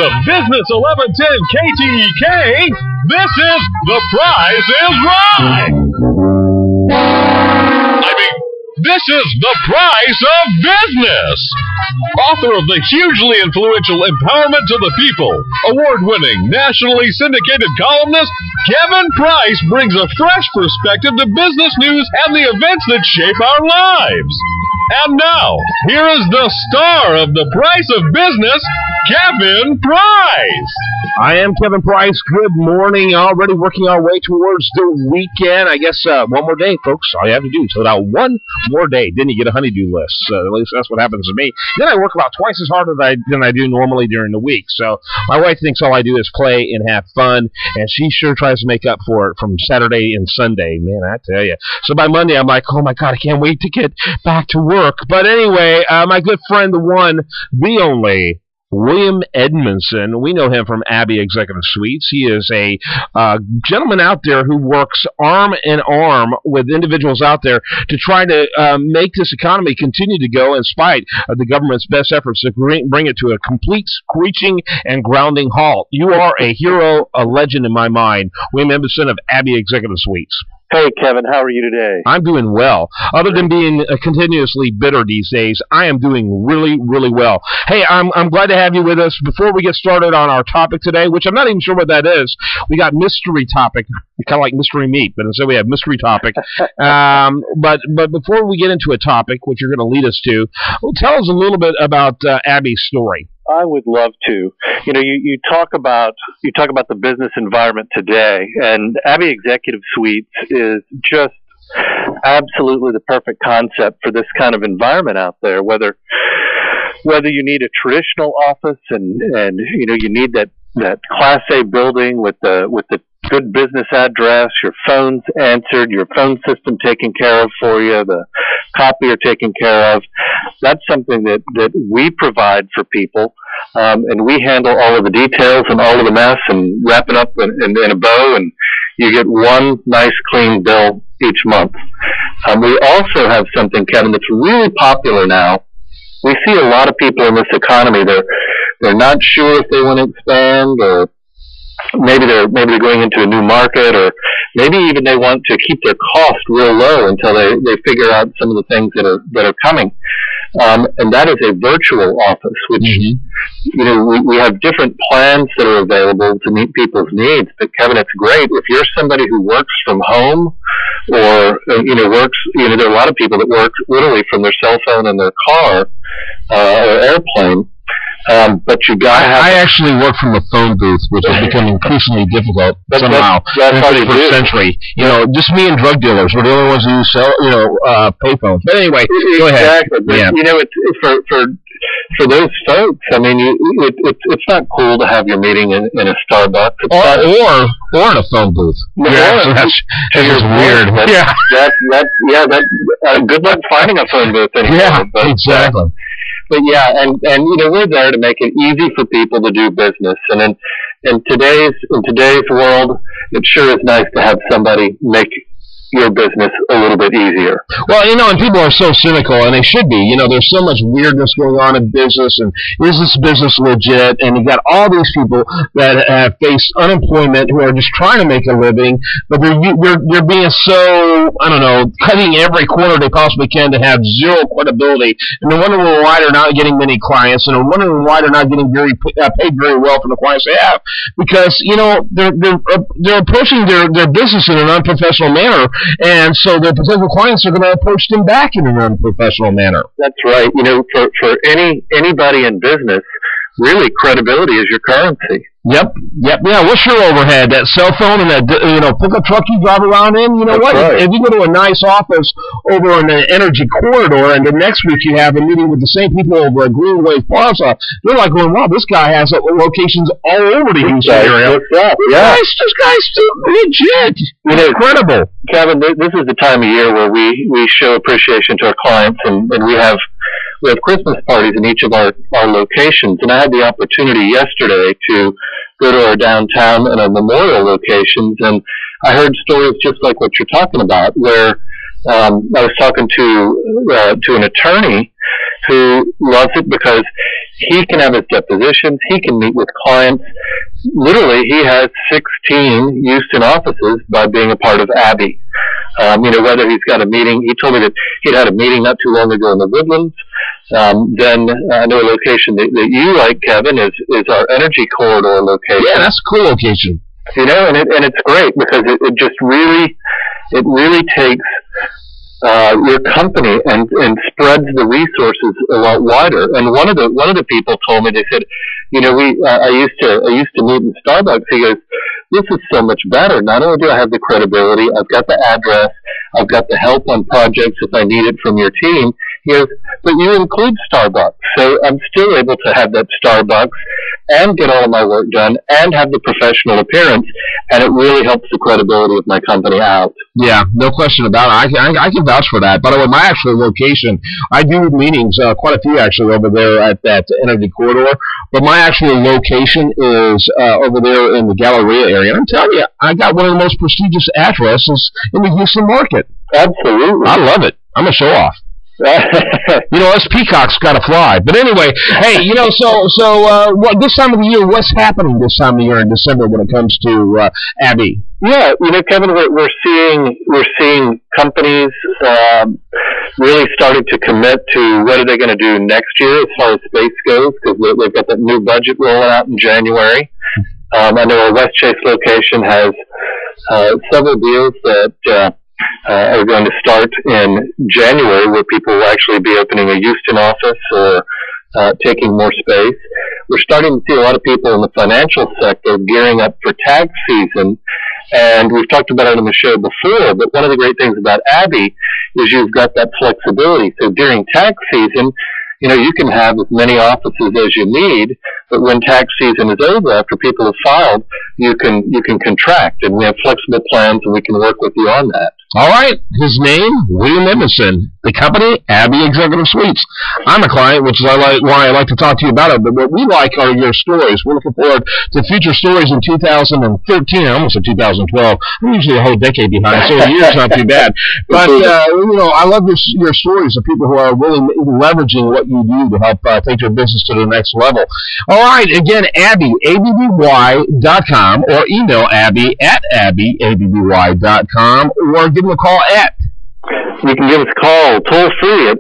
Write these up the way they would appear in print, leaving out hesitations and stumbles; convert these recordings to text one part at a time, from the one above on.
The Business 1110 KTK, this is The Price is Right. This is The Price of Business. Author of the hugely influential Empowerment to the People, award-winning, nationally syndicated columnist Kevin Price brings a fresh perspective to business news and the events that shape our lives. And now, here is the star of The Price of Business, Kevin Price. I am Kevin Price. Good morning. Already working our way towards the weekend. I guess one more day, folks. All you have to do is fill out one more day. Then you get a honeydew list. At least that's what happens to me. Then I work about twice as hard than I do normally during the week. So my wife thinks all I do is play and have fun, and she sure tries to make up for it from Saturday and Sunday. Man, I tell you. So by Monday, I'm like, oh my God, I can't wait to get back to work. But anyway, my good friend, the one, the only, William Edmondson. We know him from Abbey Executive Suites. He is a gentleman out there who works arm in arm with individuals out there to try to make this economy continue to go in spite of the government's best efforts to bring it to a complete screeching and grounding halt. You are a hero, a legend in my mind. William Edmondson of Abbey Executive Suites. Hey, Kevin, how are you today? I'm doing well. Other than being continuously bitter these days, I am doing really, really well. Hey, I'm glad to have you with us. Before we get started on our topic today, which I'm not even sure what that is, we got mystery topic, kind of like mystery meat, but instead we have mystery topic. But before we get into a topic, which you're going to lead us to, well, tell us a little bit about Abby's story. I would love to. You know, you talk about the business environment today, and Abbey Executive Suites is just absolutely the perfect concept for this kind of environment out there. Whether you need a traditional office and you know you need that Class A building with the good business address, your phone's answered, your phone system taken care of for you, the copier taken care of. That's something that we provide for people, and we handle all of the details and all of the mess and wrap it up in a bow, and you get one nice clean bill each month. We also have something, Kevin, that's really popular now. We see a lot of people in this economy, they're not sure if they want to expand, or maybe they're going into a new market, or maybe even they want to keep their cost real low until they figure out some of the things that are coming. And that is a virtual office, which you know we have different plans that are available to meet people's needs. But Kevin, it's great if you're somebody who works from home, or there are a lot of people that work literally from their cell phone and their car or airplane. But you got to have. I actually work from a phone booth, which has become increasingly difficult somehow that's in the 21st century. You know, just me and drug dealers were the only ones who sell, payphones. But anyway, go ahead. Exactly. Yeah. You know, it's for those folks. I mean, it's not cool to have your meeting in a Starbucks, or in a phone booth. Yeah, so that's just weird. Good luck finding a phone booth anymore. Yeah, exactly. But yeah, and we're there to make it easy for people to do business. And in today's world, it sure is nice to have somebody make your business a little bit easier. Well, and people are so cynical, and they should be. There's so much weirdness going on in business, and is this business legit? And you've got all these people that have faced unemployment who are just trying to make a living, but they're being so, cutting every corner they possibly can to have zero credibility, and they're wondering why they're not getting many clients, and they're wondering why they're not getting paid very well for the clients they have, because they're approaching their business in an unprofessional manner. And so their potential clients are going to approach them back in an unprofessional manner. That's right. For anybody in business, really credibility is your currency. Yep. Yeah, what's your overhead? That cell phone and that pickup truck you drive around in? You know what? Right. If you go to a nice office over in the Energy Corridor, and the next week you have a meeting with the same people over at Greenway Plaza, they're like going, wow, this guy has locations all over the Houston area. This guy's still legit. Incredible. Kevin, this is the time of year where we show appreciation to our clients, and we have Christmas parties in each of our locations. And I had the opportunity yesterday to go to our downtown and our memorial locations, and I heard stories just like what you're talking about, where I was talking to an attorney, who loves it because he can have his depositions, he can meet with clients. Literally, he has 16 Houston offices by being a part of Abby. Whether he's got a meeting, he told me that he'd had a meeting not too long ago in the Woodlands. Then I know a location that you like, Kevin, is our energy corridor location. Yeah, that's a cool location. And it's great because it just really takes your company and spreads the resources a lot wider. And one of the people told me, they said, I used to meet in Starbucks. He goes, this is so much better. Not only do I have the credibility, I've got the address, I've got the help on projects if I need it from your team. He goes, but you include Starbucks. So I'm still able to have that Starbucks and get all of my work done and have the professional appearance, and it really helps the credibility of my company out. Yeah, no question about it. I can vouch for that. By the way, my actual location, I do meetings, quite a few actually, over there at that energy corridor, but my actual location is over there in the Galleria area. And I'm telling you, I got one of the most prestigious addresses in the Houston market. Absolutely. I love it. I'm a show-off. Us peacocks got to fly. But anyway, hey, what this time of the year, what's happening this time of the year in December when it comes to Abby? Yeah, Kevin, we're seeing companies really starting to commit to what are they going to do next year as far as space goes, because they've got that new budget rolling out in January. I know our West Chase location has several deals that are going to start in January, where people will actually be opening a Houston office or taking more space. We're starting to see a lot of people in the financial sector gearing up for tax season, and we've talked about it on the show before, but one of the great things about Abby is you've got that flexibility. So during tax season, you can have as many offices as you need, but when tax season is over, after people have filed, you can contract, and we have flexible plans, and we can work with you on that. All right. His name, William Edmondson. The company, Abby Executive Suites. I'm a client, which is why I like to talk to you about it. But what we like are your stories. We're looking forward to future stories in 2013. I almost said 2012. I'm usually a whole decade behind, so a year's not too bad. But, I love your stories of people who are really leveraging what you do to help take your business to the next level. All right. Again, Abby, abby.com, or email Abby at abby.com, or give them a call at. You can give us a call toll free at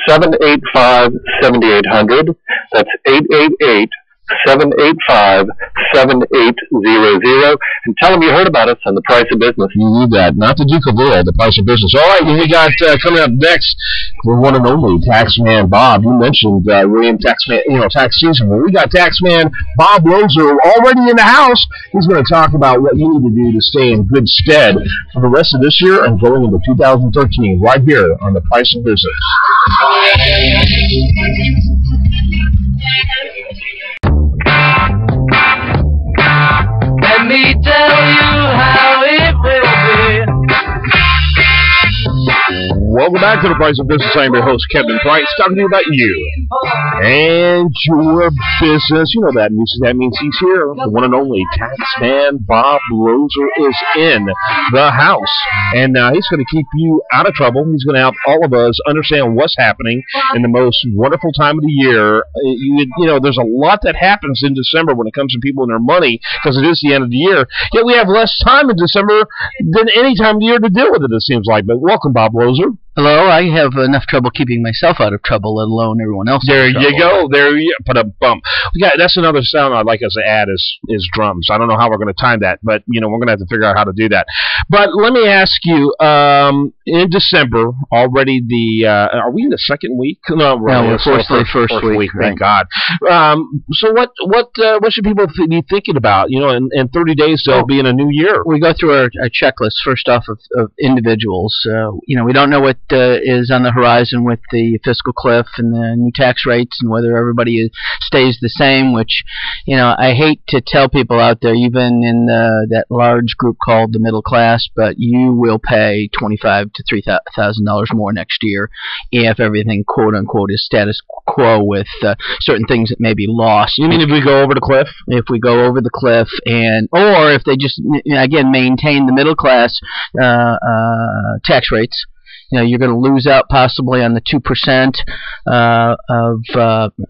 888-785-7800. That's 888-785-7800. And tell them you heard about us on The Price of Business. You need that. Not the Duke of Earl, The Price of Business. All right, we got coming up next, the one and only Taxman Bob. You mentioned William Taxman, tax season. Well, we got Taxman Bob Lozer already in the house. He's going to talk about what you need to do to stay in good stead for the rest of this year and going into 2013, right here on The Price of Business. Let me tell you how it will be. Welcome back to The Price of Business. I'm your host, Kevin Price, talking to you about you and your business. You know that means he's here. The one and only Taxman Bob Lozer is in the house. And he's going to keep you out of trouble. He's going to help all of us understand what's happening in the most wonderful time of the year. There's a lot that happens in December when it comes to people and their money, because it is the end of the year. Yet we have less time in December than any time of the year to deal with it, it seems like. But welcome, Bob Lozer. Hello, I have enough trouble keeping myself out of trouble, let alone everyone else. There you go. There you put a bump. That's another sound I'd like us to add is drums. I don't know how we're going to time that, but we're going to have to figure out how to do that. But let me ask you, in December already, are we in the second week? No, we're first week. Thank God. So what should people be thinking about? In 30 days they'll be in a new year. We go through our checklist first off of individuals. We don't know what is on the horizon with the fiscal cliff and the new tax rates, and whether everybody stays the same, which I hate to tell people out there, even in that large group called the middle class, but you will pay $25,000 to $3,000 more next year if everything quote unquote is status quo, with certain things that may be lost. You mean if we go over the cliff? If we go over the cliff, or if they just again maintain the middle class tax rates, you're going to lose out possibly on the 2% of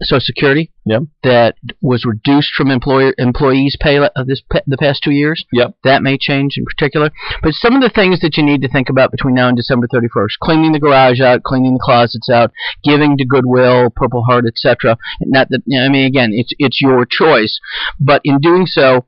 Social Security that was reduced from employees' pay the past 2 years. That may change in particular. But some of the things that you need to think about between now and December 31st: cleaning the garage out, cleaning the closets out, giving to Goodwill, Purple Heart, etc. Not that again, it's your choice, but in doing so,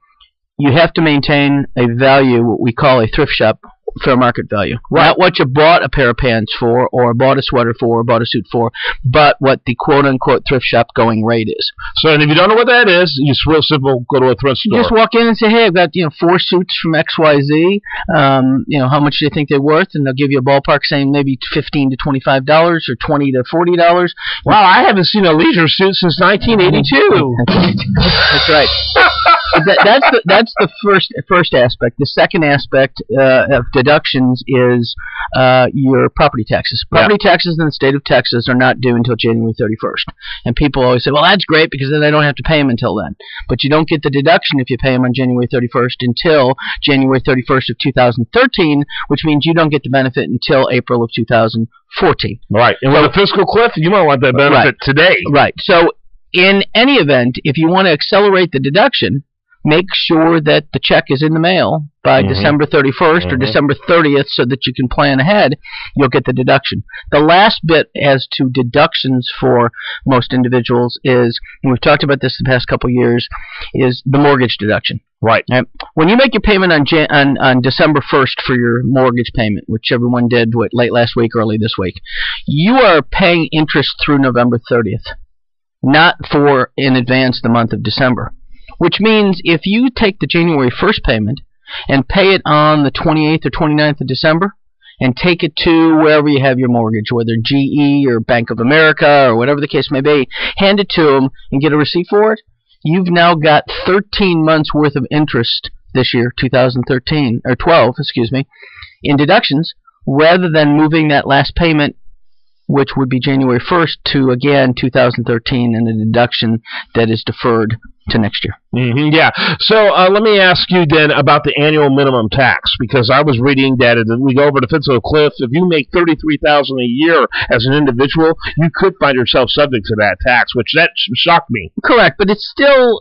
you have to maintain a value, what we call a thrift shop fair market value. Not what you bought a pair of pants for, or bought a sweater for, or bought a suit for, but what the quote-unquote thrift shop going rate is. So, and if you don't know what that is, you just real simple, go to a thrift store. You just walk in and say, hey, I've got 4 suits from XYZ. How much do you think they're worth? And they'll give you a ballpark saying maybe $15 to $25 or $20 to $40. Wow, I haven't seen a leisure suit since 1982. That's right. That's the first aspect. The second aspect of deductions is your property taxes. Property taxes in the state of Texas are not due until January 31st. And people always say, well, that's great because then I don't have to pay them until then. But you don't get the deduction if you pay them on January 31st until January 31st of 2013, which means you don't get the benefit until April of 2014. Right. And with a fiscal cliff, you might want that benefit today. Right. So in any event, if you want to accelerate the deduction, make sure that the check is in the mail by December 31st or December 30th so that you can plan ahead. You'll get the deduction. The last bit as to deductions for most individuals is, and we've talked about this the past couple of years, is the mortgage deduction. Right. When you make your payment on December 1st for your mortgage payment, which everyone did late last week, early this week, you are paying interest through November 30th, not for in advance the month of December. Which means if you take the January 1st payment and pay it on the 28th or 29th of December and take it to wherever you have your mortgage, whether GE or Bank of America or whatever the case may be, hand it to them and get a receipt for it, you've now got 13 months worth of interest this year, 2013, or 12, in deductions, rather than moving that last payment, which would be January 1st, to, again, 2013, and a deduction that is deferred to next year. Yeah. So let me ask you then about the annual minimum tax, because I was reading that as we go over the fiscal cliff, if you make $33,000 a year as an individual, you could find yourself subject to that tax, which that shocked me. Correct, but it's still,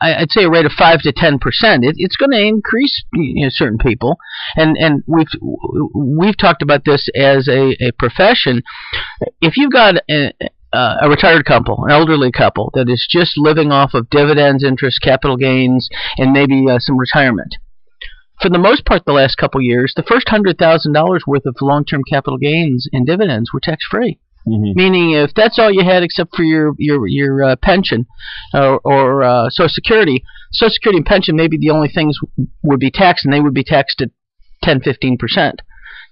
I'd say a rate of 5 to 10%. It's going to increase certain people, and we've talked about this as a profession. If you've got a retired couple, an elderly couple that is just living off of dividends, interest, capital gains, and maybe some retirement, for the most part, the last couple years, the first $100,000 worth of long-term capital gains and dividends were tax-free. Meaning, if that's all you had except for your pension or Social Security and pension may be the only things would be taxed, and they would be taxed at 10-15%.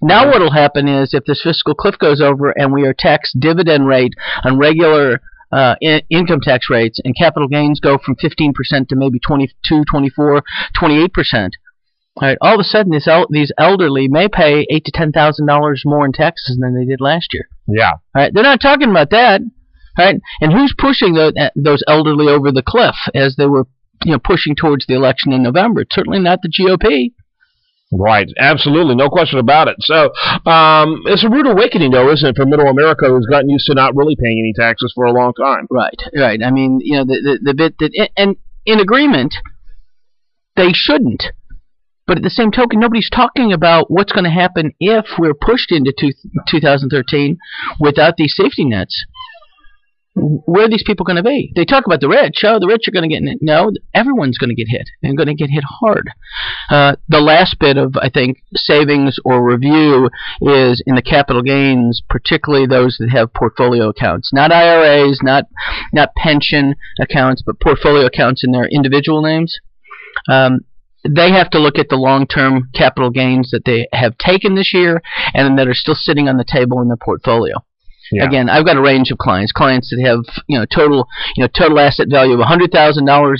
Now what will happen is, if this fiscal cliff goes over and we are taxed dividend rate on regular income tax rates, and capital gains go from 15% to maybe 22, 24, 28%, all right, all of a sudden these elderly may pay $8,000 to $10,000 more in taxes than they did last year. Yeah. All right, they're not talking about that. All right, and who's pushing those elderly over the cliff as they were pushing towards the election in November? It's certainly not the GOP. Right, absolutely, no question about it. So it's a rude awakening, though, isn't it, for Middle America, who's gotten used to not really paying any taxes for a long time? Right. I mean, the bit that, and in agreement, they shouldn't. But at the same token, nobody's talking about what's going to happen if we're pushed into 2013 without these safety nets. Where are these people going to be? They talk about the rich. Oh, the rich are going to get hit. No, everyone's going to get hit, and going to get hit hard. The last bit of, I think, savings or review is in the capital gains, particularly those that have portfolio accounts. Not IRAs, not pension accounts, but portfolio accounts in their individual names. They have to look at the long-term capital gains that they have taken this year and that are still sitting on the table in their portfolio. Yeah. Again, I've got a range of clients that have total asset value of $100,000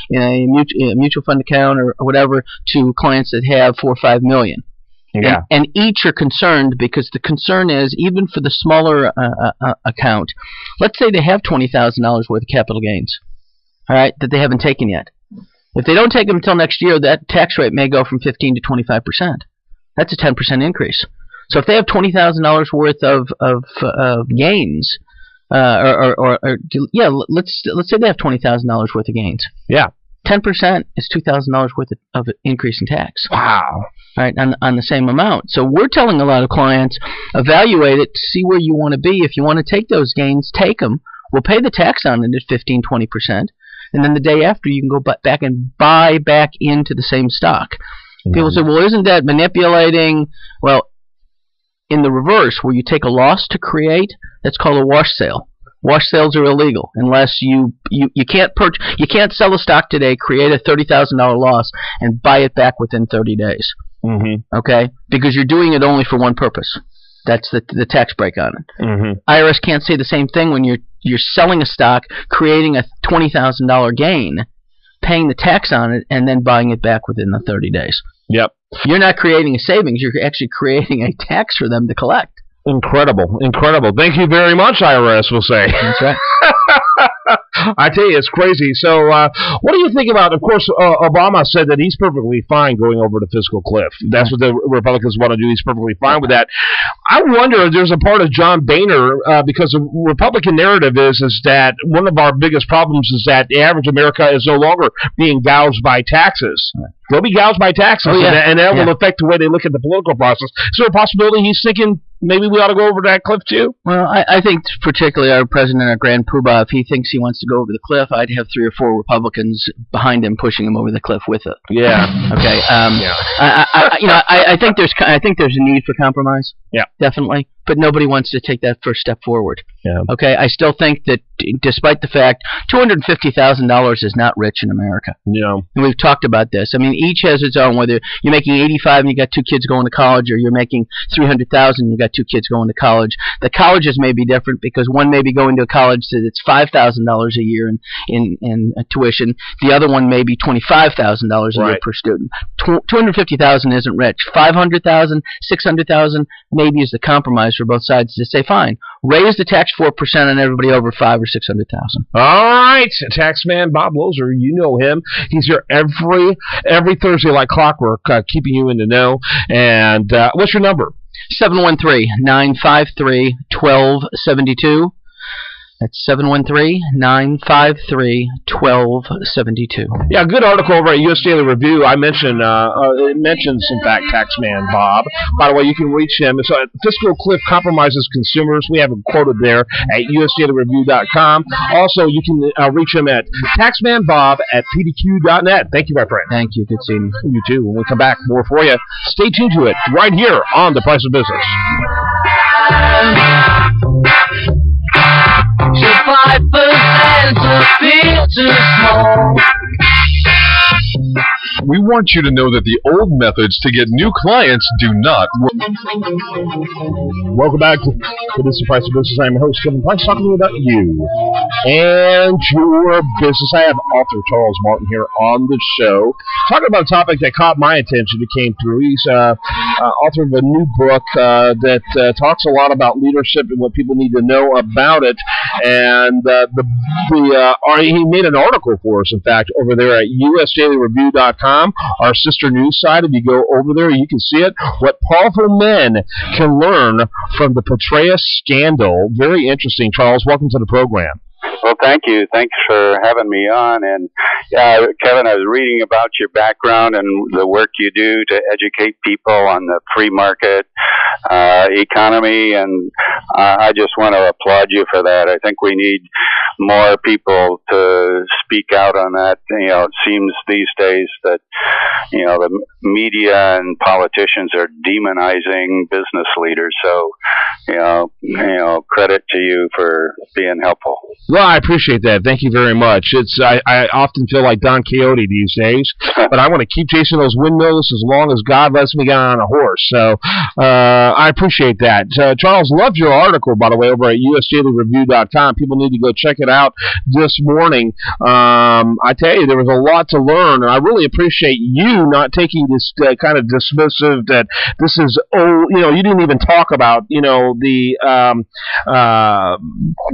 in a mutual fund account or whatever, to clients that have $4 or $5 million. Yeah. And each are concerned, because the concern is, even for the smaller account, let's say they have $20,000 worth of capital gains, all right, that they haven't taken yet. If they don't take them until next year, that tax rate may go from 15 to 25%. That's a 10% increase. So if they have $20,000 worth of gains, let's say they have $20,000 worth of gains. Yeah. 10% is $2,000 worth of increase in tax. Wow. Right, on the same amount. So we're telling a lot of clients, evaluate it, see where you want to be. If you want to take those gains, take them. We'll pay the tax on it at 15-20%, and then the day after you can go back and buy back into the same stock. People say, well, isn't that manipulating? Well, in the reverse, where you take a loss to create, that's called a wash sale. Wash sales are illegal unless you can't sell a stock today, create a $30,000 loss, and buy it back within 30 days. Okay, because you're doing it only for one purpose. That's the tax break on it. IRS can't say the same thing when you're selling a stock, creating a $20,000 gain, paying the tax on it, and then buying it back within the 30 days. Yep. You're not creating a savings. You're actually creating a tax for them to collect. Incredible. Thank you very much, IRS, we'll say. That's right. I tell you, it's crazy. So what do you think about, of course, Obama said that he's perfectly fine going over to fiscal cliff. That's what the Republicans want to do. He's perfectly fine with that. I wonder if there's a part of John Boehner, because the Republican narrative is that one of our biggest problems is that the average America is no longer being gouged by taxes. They'll be gouged by taxes, and that will affect the way they look at the political process. Is there a possibility he's thinking maybe we ought to go over that cliff too? Well, I think particularly our president, our grand poobah, if he thinks he wants to go over the cliff, I'd have 3 or 4 Republicans behind him pushing him over the cliff with it. Yeah. Okay. I think there's a need for compromise. Yeah. Definitely. But nobody wants to take that first step forward. Yeah. Okay. I still think that, despite the fact $250,000 is not rich in America. Yeah. And we've talked about this. I mean, each has its own. Whether you're making $85,000 and you got 2 kids going to college, or you're making $300,000 and you got 2 kids going to college, the colleges may be different because one may be going to a college that's $5,000 a year in tuition. The other one may be $25,000 a year per student. $250,000 isn't rich. $500,000, $600,000 maybe is the compromise for both sides to say, fine, raise the tax 4% on everybody over $500,000 or $600,000. All right, Taxman Bob Lozer, you know him. He's here every Thursday like clockwork, keeping you in the know. And what's your number? 713-953-1272. That's 713-953-1272. Yeah, good article over at U.S. Daily Review. I mentioned, it mentions, in fact, Taxman Bob. By the way, you can reach him. So, Fiscal Cliff Compromises Consumers. We have him quoted there at usdailyreview.com. Also, you can reach him at taxmanbob@pdq.net. Thank you, my friend. Thank you. Good seeing you. You too. When we come back, more for you. Stay tuned to it right here on The Price of Business. 5% to feel too small. We want you to know that the old methods to get new clients do not work. Welcome back to This is The Price of Business. I'm your host, Kevin Price, talking about you and your business. I have author Charles Martin here on the show, talking about a topic that caught my attention that came through. He's author of a new book that talks a lot about leadership and what people need to know about it. And he made an article for us, in fact, over there at usdailyreview.com, our sister news site. If you go over there, you can see it. What powerful men can learn from the Petraeus scandal. Very interesting. Charles, welcome to the program. Well, thank you. Thanks for having me on. And Kevin, I was reading about your background and the work you do to educate people on the free market economy, and I just want to applaud you for that. I think we need more people to speak out on that. You know, it seems these days that, you know, the media and politicians are demonizing business leaders. So, you know, credit to you for being helpful. Well, I appreciate that. Thank you very much. I often feel like Don Quixote these days, but I want to keep chasing those windmills as long as God lets me get on a horse. So I appreciate that. Charles, loved your article, by the way, over at usdailyreview.com. People need to go check it out this morning. I tell you, there was a lot to learn, and I really appreciate you not taking this kind of dismissive that this is, you didn't even talk about, the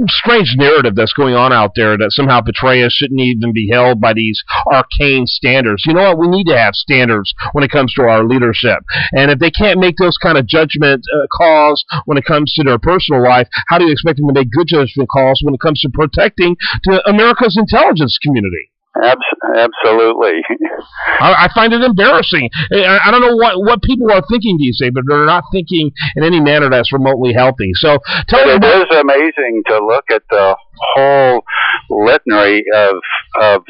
strange narrative that's going on out there that somehow Petraeus shouldn't even be held by these arcane standards. You know what? We need to have standards when it comes to our leadership. And if they can't make those kind of judgments judgment calls when it comes to their personal life, how do you expect them to make good judgment calls when it comes to protecting to America's intelligence community? Absolutely. I find it embarrassing. I don't know what people are thinking these days, but they're not thinking in any manner that's remotely healthy. So tell me, it is amazing to look at the whole litany of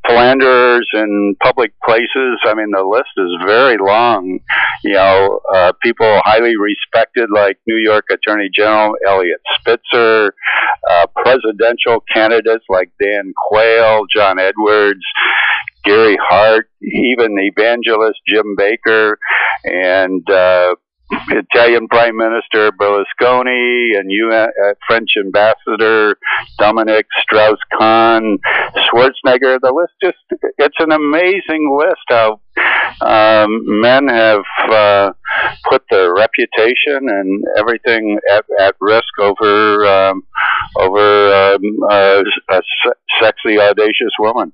philanderers in public places. I mean, the list is very long. People highly respected like New York Attorney General Elliot Spitzer, presidential candidates like Dan Quayle, John Edwards, Gary Hart, even evangelist Jim Baker, and Italian Prime Minister Berlusconi, and French Ambassador Dominic Strauss-Kahn, Schwarzenegger. The list it's an amazing list how men have put their reputation and everything at risk over a sexy, audacious woman.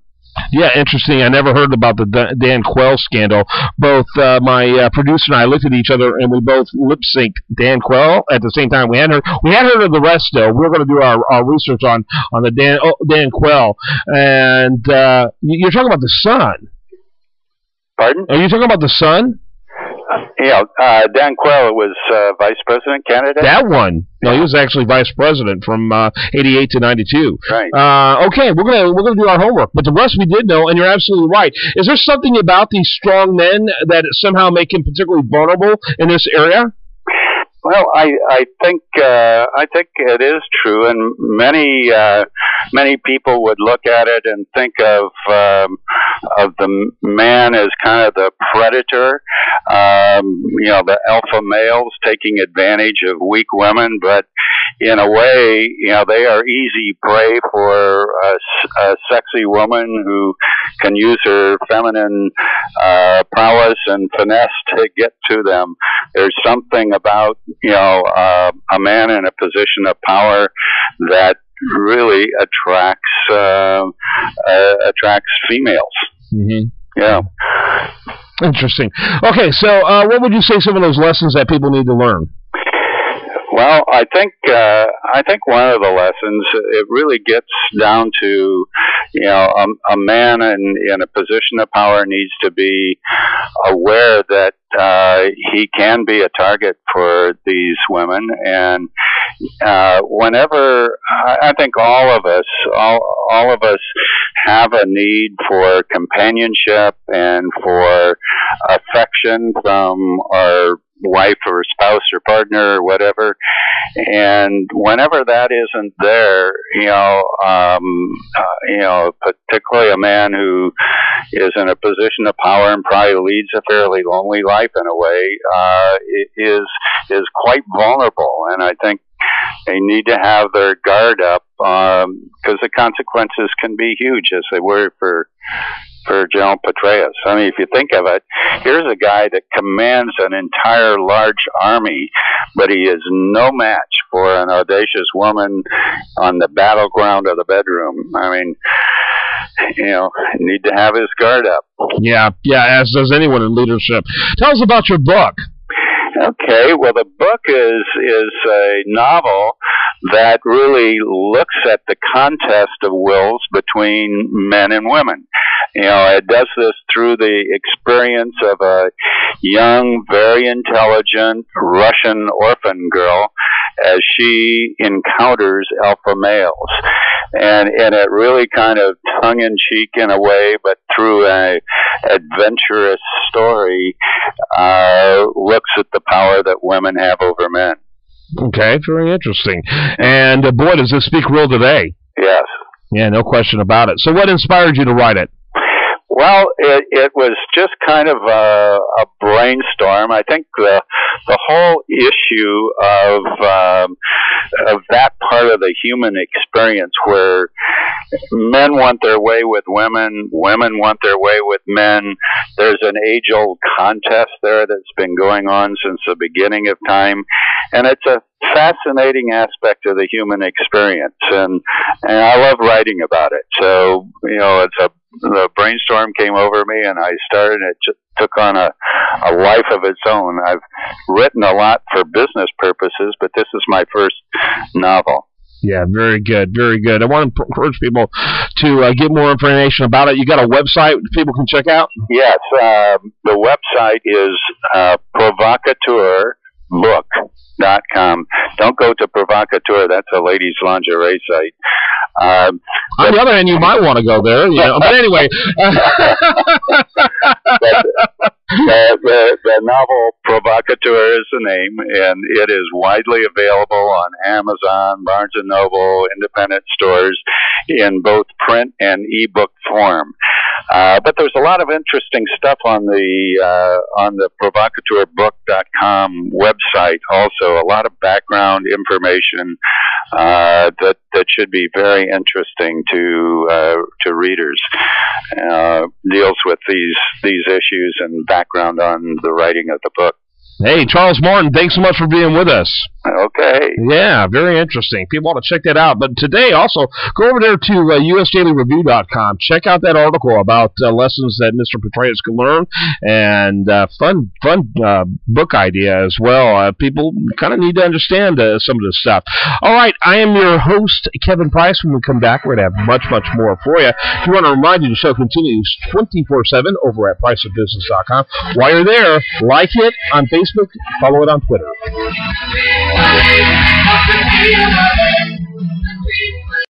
Yeah, interesting. I never heard about the Dan Quayle scandal. Both my producer and I looked at each other, and we both lip-synced Dan Quayle at the same time. We hadn't heard of the rest, though. We were going to do our research on the Dan Quayle. And you're talking about the Sun. Pardon? Are you talking about the Sun? Dan Quayle was vice president candidate. That one. No, he was actually vice president from 88 to 92. Right. Okay, we're gonna do our homework. But the rest we did know, and you're absolutely right. Is there something about these strong men that somehow make him particularly vulnerable in this area? Well, I think it is true, and many people would look at it and think of the man as kind of the predator, the alpha males taking advantage of weak women. But in a way, they are easy prey for a sexy woman who can use her feminine prowess and finesse to get to them. There's something about a man in a position of power that really attracts females. Mm-hmm. Yeah. Interesting. Okay, so what would you say some of those lessons that people need to learn? Well, I think one of the lessons, it really gets down to, a man in a position of power needs to be aware that he can be a target for these women, and whenever I think all of us have a need for companionship and for affection from our wife or spouse or partner or whatever, and whenever that isn't there, particularly a man who is in a position of power and probably leads a fairly lonely life in a way, is quite vulnerable, and I think they need to have their guard up because the consequences can be huge, as they were for General Petraeus. I mean, if you think of it, here's a guy that commands an entire large army, but he is no match for an audacious woman on the battleground of the bedroom. I mean, need to have his guard up. Yeah, as does anyone in leadership. Tell us about your book. Okay, well, the book is a novel that really looks at the contest of wills between men and women. It does this through the experience of a young, very intelligent Russian orphan girl as she encounters alpha males. And it really kind of tongue-in-cheek in a way, but through a adventurous story, looks at the power that women have over men. Okay, very interesting. And boy, does this speak real today. Yes. Yeah, no question about it. So what inspired you to write it? Well, it was just kind of a brainstorm. I think the whole issue of that part of the human experience where men want their way with women, women want their way with men. There's an age-old contest there that's been going on since the beginning of time, and it's a fascinating aspect of the human experience, and I love writing about it. So, it's a the brainstorm came over me, and I started. It just took on a life of its own. I've written a lot for business purposes, but this is my first novel. Yeah, very good, very good. I want to encourage people to get more information about it. You got a website people can check out? Yes, the website is provocateurbook.com. Don't go to Provocateur. That's a ladies' lingerie site. On the other hand, you might want to go there. You know. But anyway. The novel Provocateur is the name, and it is widely available on Amazon, Barnes & Noble, independent stores in both print and ebook form. But there's a lot of interesting stuff on the provocateurbook.com website also, a lot of background information that should be very interesting to readers. Deals with these issues and background on the writing of the book. Hey, Charles Martin, thanks so much for being with us. Okay. Yeah, very interesting. People ought to check that out. But today, also, go over there to usdailyreview.com. Check out that article about lessons that Mr. Petraeus can learn, and fun book idea as well. People kind of need to understand some of this stuff. All right, I am your host, Kevin Price. When we come back, we're going to have much more for you. If you want to remind you, the show continues 24/7 over at priceofbusiness.com. While you're there, like it on Facebook, follow it on Twitter.